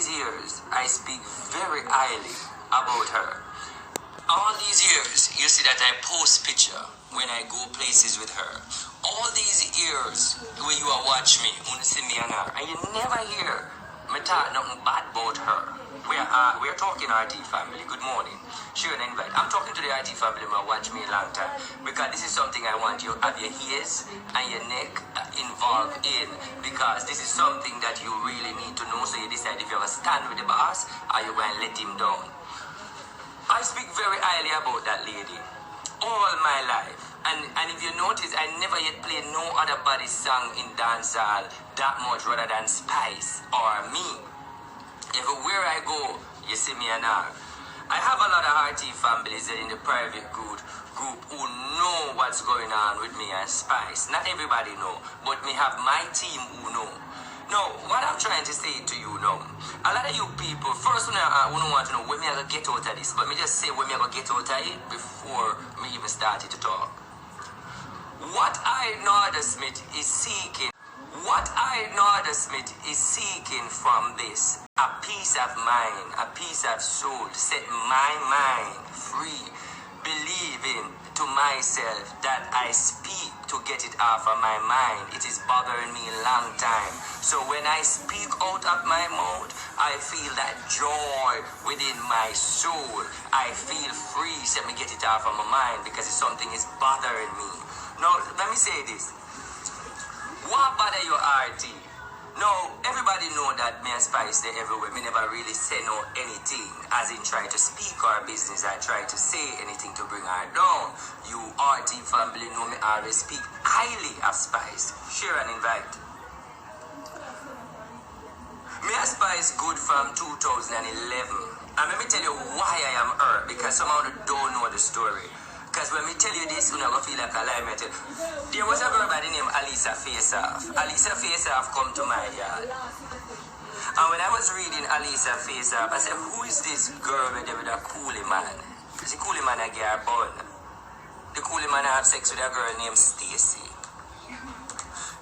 these years, I speak very highly about her. All these years, you see that I post picture when I go places with her. All these years, when you are watch me, when you see me and her, and you never hear me talk nothing bad about her. We are talking RT family. Good morning. Sure, and invite. I'm talking to the RT family who watch me a long time because this is something I want you to have your ears and your neck involved in, because this is something that you really need to know, so you decide if you're going to stand with the boss or you're going to let him down. I speak very highly about that lady all my life. And if you notice, I never yet played no other body's song in dancehall that much rather than Spice or me. Everywhere I go, you see me and her. I have a lot of RT families in the private group who know what's going on with me and Spice. Not everybody know, but me have my team who know. Now, what I'm trying to say to you now, a lot of you people, first one I wouldn't want to know when me I gonna get out of this, but me just say when me I gonna get out of it before me even started to talk. What I, Norda Smith, is seeking from this, a peace of mind, a peace of soul, set my mind free, believing to myself that I speak to get it off of my mind. It is bothering me a long time. So when I speak out of my mouth, I feel that joy within my soul. I feel free, so let me get it off of my mind because something is bothering me. Now, let me say this. What bother your RT? No, everybody know that me and Spice they everywhere. Me never really say no anything, as in try to speak our business. I try to say anything to bring her down. You RT family know me always speak highly of Spice. Share and invite. Me and Spice good from 2011. And let me tell you why I am her, because somehow you don't know the story. Because when we tell you this, you're not going to feel like a lie. There was a girl by the name Alisa Face-Off. Alisa Face-Off come to my yard. And when I was reading Alisa Face-Off, I said, who is this girl with a coolie man? The coolie man I get her bun. The coolie man I have sex with a girl named Stacy.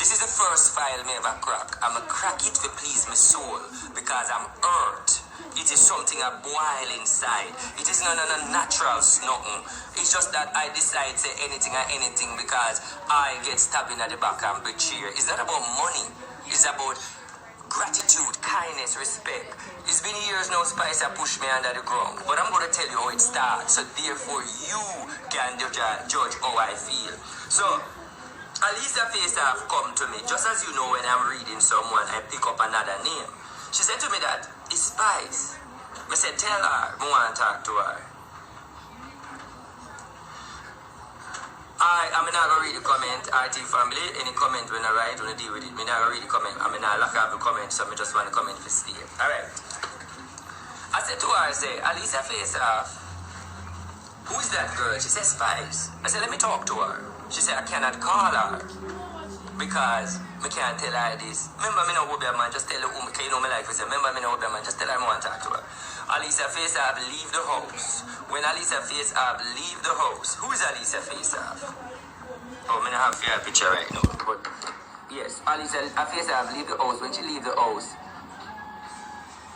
This is the first file me ever crack. I'm a crack it to please my soul because I'm hurt. It is something I boil inside. It is not a natural nothing. It's just that I decide to say anything and anything because I get stabbed in at the back and betrayed. It's not about money. It's about gratitude, kindness, respect. It's been years now Spice has pushed me under the ground. But I'm going to tell you how it starts. So therefore you can judge how I feel. So Alisa Face-Off come to me. Just as you know when I'm reading someone, I pick up another name. She said to me that it's Spice. I said, tell her, I want to talk to her. I'm not going to read the comment, RT family. Any comment when I write, when I deal with it, I'm not going to read the comment. I'm not lock up the comment, so I just want to comment for stay. Alright. I said to her, I say, Alisa Face-Off, who is that girl? She said, Spice. I said, let me talk to her. She said, I cannot call her because I can't tell her this. Remember me no Obeah man, just tell her who you know me like. Remember me no Obeah man, just tell her I want to talk to her. Alisa Face-Off leave the house. When Alisa Face-Off leave the house, who is Alisa Face-Off? Oh, me not have a picture right now. But yes, Alisa Face-Off leave the house. When she leave the house,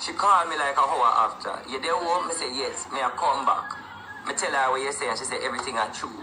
she called me like a hour after. You there home? I say yes. Me I come back. Me tell her what you say and she say everything are true.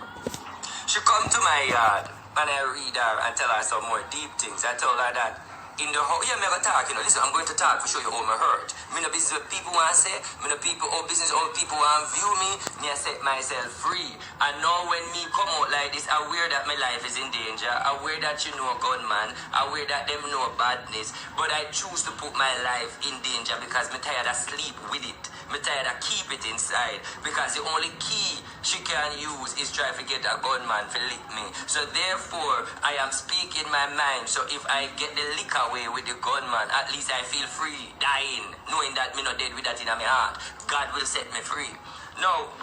She come to my yard. And I read her and tell her some more deep things. I told her that in the whole, yeah, me gonna talk, listen, I'm going to talk for show you how me hurt. Me no business what people want to say, me no people, all business, all people want to view me, me I set myself free. And now when me come out like this, aware that my life is in danger, aware that you know a gunman, aware that them know badness, but I choose to put my life in danger because me tired of sleep with it. Me tired of keep it inside because the only key she can use is try to get a gunman to lick me. So therefore, I am speaking my mind. So if I get the lick away with the gunman, at least I feel free, dying, knowing that me not dead with that in my heart. God will set me free. Now,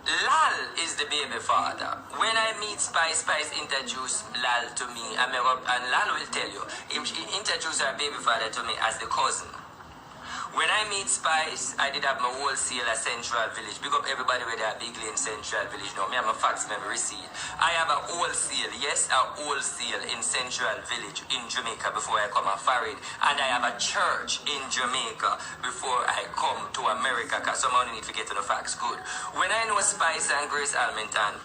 Lal is the baby father. When I meet Spice, Spice introduced Lal to me, and Lal will tell you, he introduced her baby father to me as the cousin. When I meet Spice, I did have my wholesale at Central Village. Big up everybody with that big in Central Village. Now, me have my fax memory receipt. I have a wholesale, yes, a wholesale in Central Village in Jamaica before I come and Farid. And I have a church in Jamaica before I come to America, because someone need to get to the facts good. When I know Spice and Grace Almenton,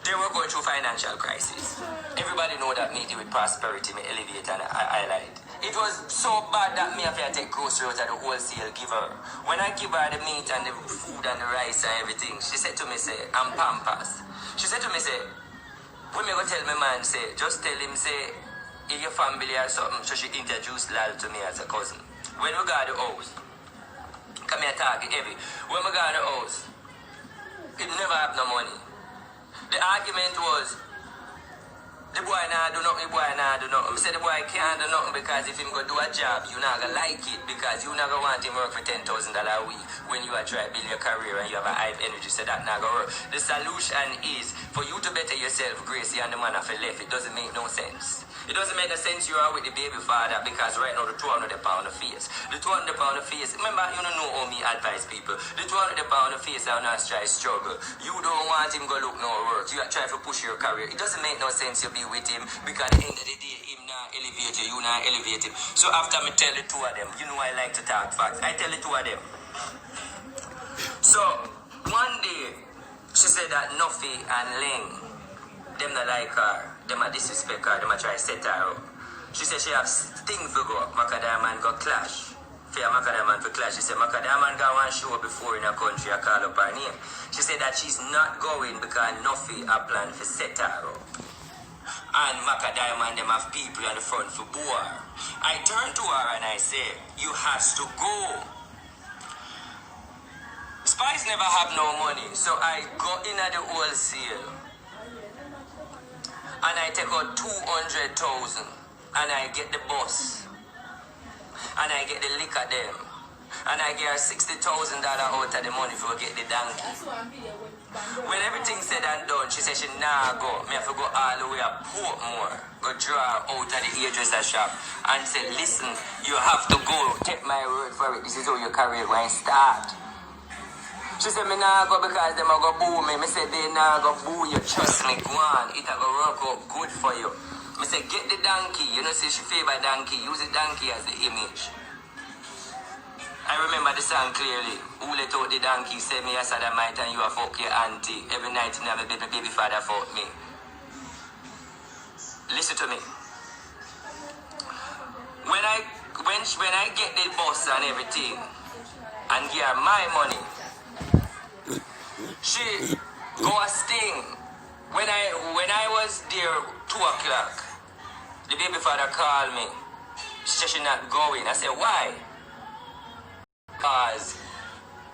they were going through financial crisis. Everybody know that me deal with prosperity, me elevate and I highlight. It was so bad that me have to take grocery out of the wholesale giver. When I give her the meat and the food and the rice and everything, she said to me, say, I'm Pampas. She said to me, say, when me go tell my man, say, just tell him, say, if your family or something, so she introduced Lal to me as a cousin. When we got the house, come here talking heavy. When we got the house, it never have no money. The argument was, the boy nah do nothing, the boy nah do nothing. I said the boy can't do nothing because if him go do a job, you not gonna like it because you not gonna want him work for $10,000 a week when you are trying to build your career and you have a high energy, so that not gonna work. The solution is for you to better yourself, Gracie, and the man have left. It doesn't make no sense. It doesn't make no sense you are with the baby father because right now the 200 pound of face. The 200 pound of face, remember, you don't know how me advise people. The 200 pound of face are not try struggle. You don't want him go look no work. You are trying to push your career. It doesn't make no sense you be with him because at the end of the day, him not elevate you, you not elevate him. So after me tell the two of them, you know I like to talk facts. I tell the two of them. So one day, she said that Nuffy and Ling, them not like her. Them a disrespect her, them a try to set her up. She said she have things to go. Macadam go clash. For Macadam to clash. She said Macadam go one show before in a country, I call up her name. She said that she's not going because Nuffy a plan to set her up. And Macadam and them have people on the front for boo her. I turn to her and I say, you has to go. Spice never have no money, so I go in at the wholesale. And I take out 200,000 and I get the bus and I get the liquor them and I get her $60,000 out of the money for get the donkey. When everything said and done, she said she nah go. Me have to go all the way to Portmore, go draw out of the hairdresser shop and say, listen, you have to go. Take my word for it. This is how your career going to start. She said, me nah go because them a go boo me. Me said, they nah go boo you. Trust me, go on. It a go work out good for you. Me said, get the donkey. You know, say she favor donkey. Use the donkey as the image. I remember the song clearly. Who let out the donkey? Say me, I said that might and you a fuck your auntie. Every night you never baby father fuck me. Listen to me. When I get the bus and everything and give her my money, she go a sting. When I was there 2 o'clock, the baby father called me. She said she not going. I said, why? Because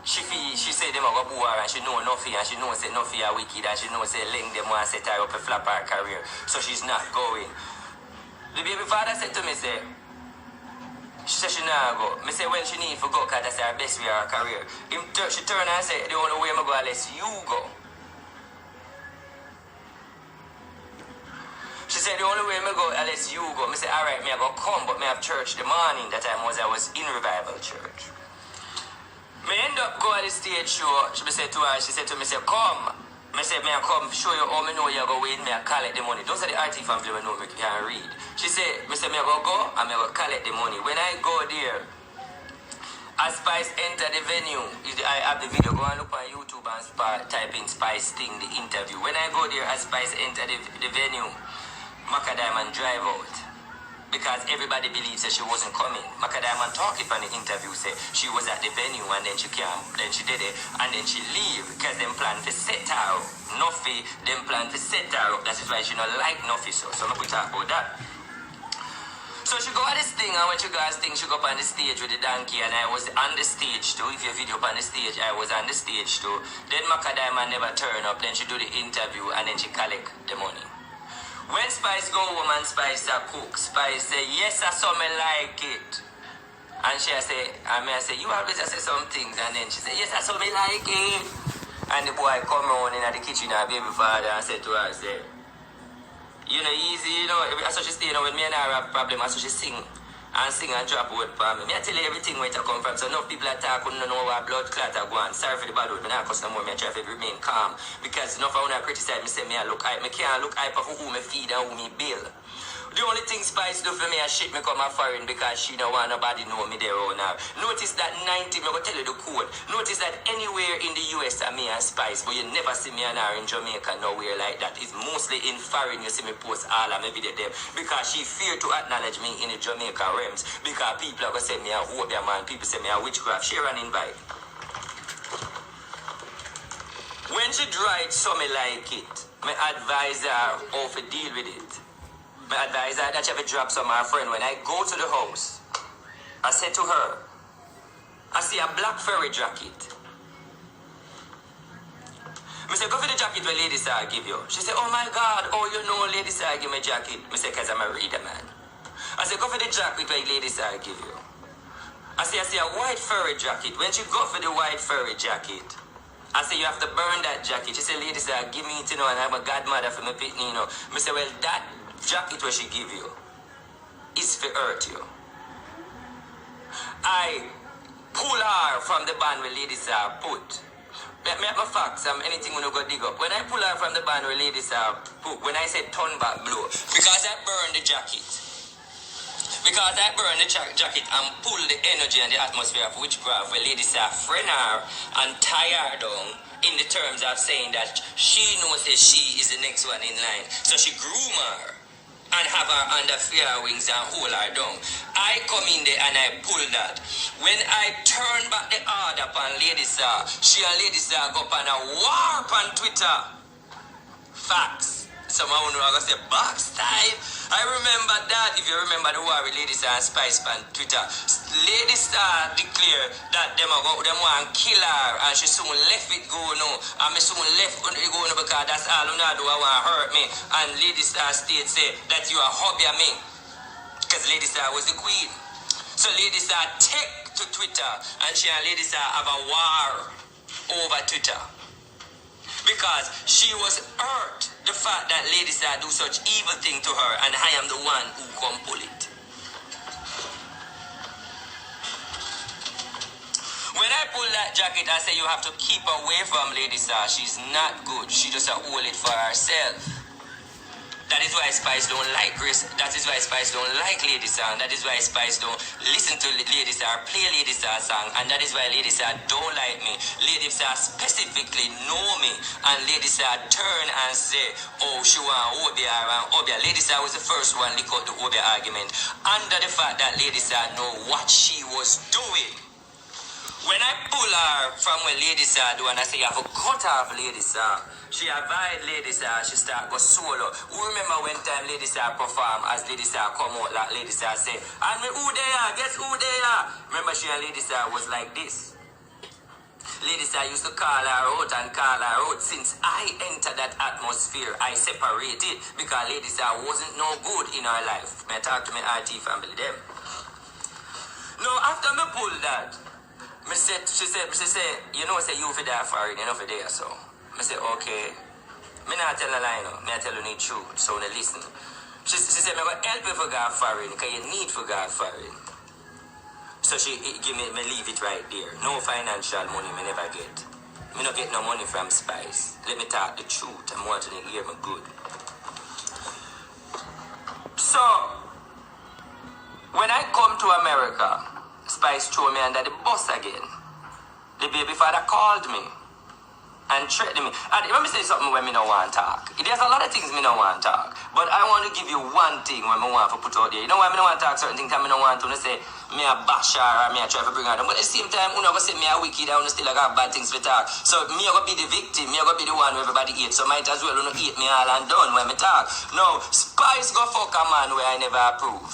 she said them a go boo her and she know nothing and she know say nothing are wicked and she know say Ling them want to set her up a flap her career. So she's not going. The baby father said to me, say, she said she not go. Me say, well, she need to go because that's her best way of her career. She turned and said, the only way I'm go unless you go. She said, the only way I'm go unless you go. Me say, all right, me I go come, but me have church the morning that time I was in Revival Church. Me end up go at the stage show. She said to her, she said to me, say, come. Me say, me I come show you how me know you go win, me I collect the money. Those are the RT family we know me can read. She said, me say, me I go and me I go collect the money. When I go there, as Spice enter the venue, I have the video, go and look on YouTube and type in Spice thing, the interview. When I go there, as Spice enter the venue, Macadam drive out. Because everybody believes that she wasn't coming. Macadam talking on the interview say she was at the venue and then she came, then she did it, and then she leave because them plan to set her up. Nuffy, them plan to set her up. That is why she not like Nuffy so we talk about that. So she go at this thing, and when she go at this thing, she go up on the stage with the donkey, and I was on the stage too. If you video up on the stage, I was on the stage too. Then Macadam never turn up, then she do the interview, and then she collect the money. When Spice go home and Spice cook, Spice say, yes, I saw me like it. And she say, I say, you always say some things. And then she say, yes, I saw me like it. And the boy come on in the kitchen and baby father and say to her, say, you know, easy, you know, I saw she stay, you know, when me and her have a problem, I saw she sing. and sing and drop word for me. I tell you everything where it come from. So enough people attack who don't know what blood clot are going. Sorry for the bad word, but I cuss no more. I try to remain calm. Because enough I want to criticize me, say me I look hype. I can't look hype for who me feed and who me build. The only thing Spice do for me is shit me come a foreign because she don't want nobody know me there or now. Notice that 90, I'm going to tell you the code. Notice that anywhere in the US I me and Spice, but you never see me and her in Jamaica nowhere like that. It's mostly in foreign you see me post all of my video there because she fear to acknowledge me in the Jamaica realms because people are going to say me a Obeah man, people say me a witchcraft. Share and invite. When she drives so me like it, my advise her how to deal with it. My advice that she have to drop some of her friend. When I go to the house, I say to her, I see a black furry jacket. I say, go for the jacket where Lady Star give you. She say, oh my God, oh you know Lady Star give me jacket. I say, because I'm a reader man. I say, go for the jacket where Lady Star give you. I see a white furry jacket. When she go for the white furry jacket, I say, you have to burn that jacket. She say, Lady Star, give me it, you know, and I'm a godmother for my pitney, you know. I say, well, that jacket what she give you is for hurt you. I pull her from the band where ladies are put. Me have my facts, anything when you go dig up. When I pull her from the band where ladies are put, when I say turn back blow, because I burn the jacket. Because I burn the jacket and pull the energy and the atmosphere of witchcraft where ladies are friend her and tie her down in the terms of saying that she knows that she is the next one in line. So she groom her and have her under fear wings and hold her down. I come in there and I pull that. When I turn back the order upon Lady Star, she and Lady Star go up on a war on Twitter. Facts. Someone who are going to say, box time. I remember that. If you remember the war with Lady Star and Spice on Twitter, Lady Star declared that them want to kill her and she soon left it go now. And me soon left it go now because that's all you do. I want to hurt me. And Lady Star state say that you are Obeah me. Because Lady Star was the queen. So Lady Star take to Twitter and she and Lady Star have a war over Twitter. Because she was hurt the fact that Lady Star do such evil thing to her and I am the one who come pull it. When I pull that jacket, I say you have to keep away from Lady Star. She's not good. She just hold it for herself. That is why Spice don't like Grace. That is why Spice don't like Lady Star. That is why Spice don't listen to Lady Star, play Lady Star song. And that is why Lady Star don't like me. Lady Star specifically know me. And Lady Star turn and say, oh, she want Obeah around Obeah. Lady Star was the first one to cut the Obeah argument. Under the fact that Lady Star know what she was doing. When I pull her from where Lady Star do and I say, you have to cut off Lady Star. She avoid Lady Star, she start go solo. Who remember when time Lady Star perform as Lady Star come out like Lady Star say, and me who they are, guess who they are? Remember she and Lady Star was like this. Lady Star used to call her out and call her out. Since I entered that atmosphere, I separated because Lady Star wasn't no good in her life. May I talk to my RT family them. Now after me pull that, she said, you know say you for there for it, you know for there so. I say, okay. Me not tell a lie no. Me tell you the truth. So they listen. She said, I'm going to help you for God foreign because you need for God foreign. So she give me leave it right there. No financial money me never get. Me not get no money from Spice. Let me talk the truth. I'm wanting to hear me good. So, when I come to America, Spice threw me under the bus again. The baby father called me and threatened me. And let me say something when me no want to talk. There's a lot of things me no want to talk. But I want to give you one thing when me want to put out there. You know why me no want to talk certain things and me no want to say me a bash her or me a try to bring her down. But at the same time, you know go say me a wicked and you still got bad things to talk. So me a go be the victim. Me a go be the one where everybody hate. So might as well you know hate me all and done when me talk. No, Spice go fuck a man where I never approve.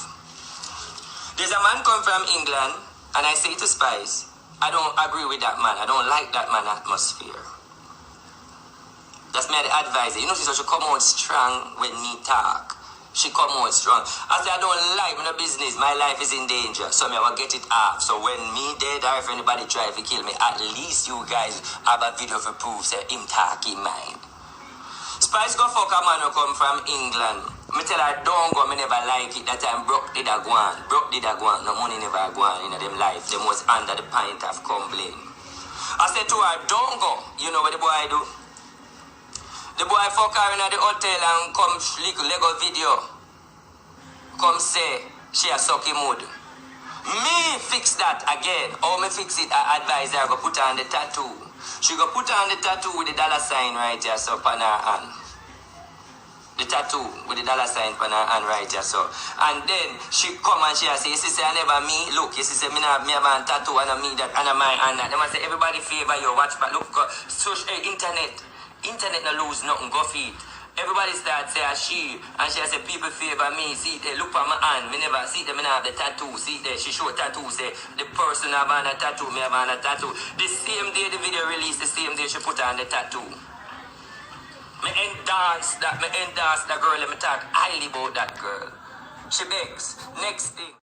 There's a man come from England and I say to Spice, I don't agree with that man. I don't like that man atmosphere. That's me the advisor. You know she come out strong when me talk. She come out strong. I say I don't like my business. My life is in danger. So me I will get it off. So when me dead or if anybody try to kill me, at least you guys have a video for proof say him talk in mind. Spice go fuck a man who come from England. Me tell her, don't go, me never like it. That time broke did a go on. Broke did a go on. No money never go on in them life. Them was under the pint of complain. I said to her, don't go. You know what the boy do? The boy fuck her in the hotel and come leak Lego video. Come say, she a sucky mood. Me fix that again. How me fix it? I advise her go put her on the tattoo. She go put her on the tattoo with the dollar sign right here, so on her hand. The tattoo with the dollar sign on her hand right here, so. And then she come and she say, you see, I never me. Look, you see, me have a tattoo and me that and my hand that. They must say, everybody favor your watch, but look, internet no lose nothing, go feed. Everybody starts say she, and she say, people favor me. See, they look at my hand, me never see them, me have the tattoo. See there, she show tattoo, say, the person have on a tattoo, me have on a tattoo. The same day the video released, the same day she put on the tattoo. Me endorse that girl, let me talk highly about that girl. She begs. Next thing.